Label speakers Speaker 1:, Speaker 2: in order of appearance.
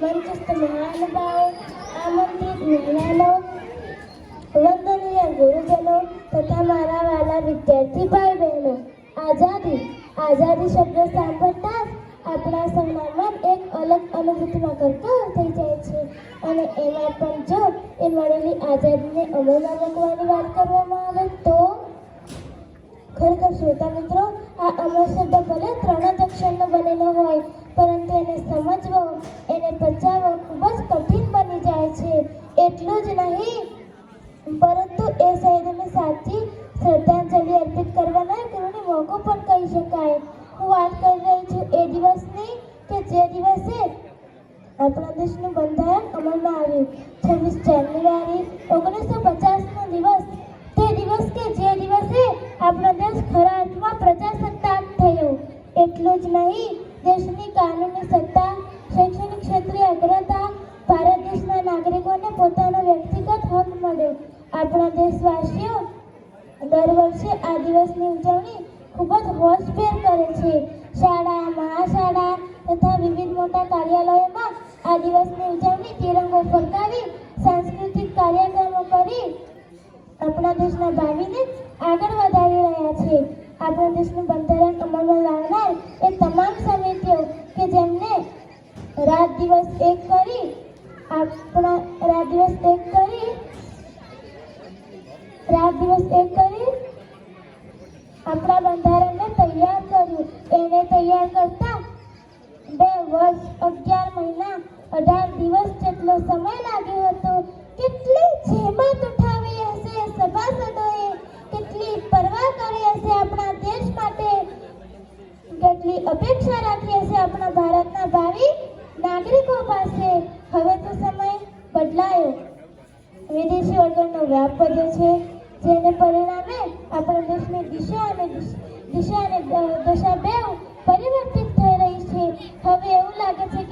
Speaker 1: મંચસ્થ મહાનુભાવો, આમંત્રિત મહેમાનો, વંદનીય ગુરુજનો તથા મારા વાલા વિદ્યાર્થી ભાઈ બહેનો, આઝાદી શબ્દ સાંભળતા જ આપણા સૌના મન એક અલગ અનુભૂતિમાં કરકર થઈ જાય છે. અને એમાં પણ જો એ મળેલી આઝાદીને અમલમાં મૂકવાની વાત કરવામાં આવે તો ખરેખર શ્રોતા મિત્રો, આ અમર શબ્દ ભલે 3 જ અક્ષરનો બનેલો હોય, પરંતુ એને સમજવો, એને પચાવવો ખૂબ જ કઠિન બની જાય છે. એટલું જ નહીં, પરંતુ એ શહીદોને સાચી શ્રદ્ધાંજલિ અર્પિત કરવાનો મોકો પણ કહી શકાય. હું વાત કરી રહી છું એ દિવસની કે જે દિવસે આપણા દેશનું બંધારણ અમલમાં આવ્યું. 26 જાન્યુઆરી 1950નો દિવસ, તે દિવસ કે જે દિવસે આપણો દેશ ખરા અર્થમાં પ્રજાસત્તાક થયો. એટલું જ નહીં, દેશની કાનૂની સત્તા, શૈક્ષણિક ક્ષેત્રે અગ્રતા, ભારત દેશના નાગરિકોને પોતાનો વ્યક્તિગત હક મળ્યો. આપણા દેશવાસીઓ દર વર્ષે આ દિવસની ઉજવણી ખૂબ જ હોશભેર કરે છે. શાળા, મહાશાળા તથા વિવિધ મોટા કાર્યાલયોમાં આ દિવસની ઉજવણી તિરંગો ફરકાવી સાંસ્કૃતિક કાર્યક્રમો કરી આપણા દેશના ભાવિને આગળ વધારી રહ્યા છે. આપણા દેશનું બંધારણ અમલમાં લાવનાર એ તમામ સમિતિઓ કે જેમને રાત દિવસ એક કરી આપણા બંધારણને તૈયાર કર્યું. એને તૈયાર કરતા 2 વર્ષ 11 મહિના 18 દિવસ જેટલો સમય લાગ્યો હતો. કેટલી જહેમત ઉઠાવી હશે સભાસદોએ, કેટલી પરવા કરી હશે આપણા દેશ માટે, કેટલી અપેક્ષા રાખી હશે આપણા ભારતના ભાવિ નાગરિકો પાસે. હવે તો સમય બદલાયો, વિદેશી વળતરનો વ્યાપ વધ્યો છે, જેને પરિણામે આપણા દેશની દિશા અને દશા બેઉ પરિવર્તિત થઈ રહી છે. હવે એવું લાગે છે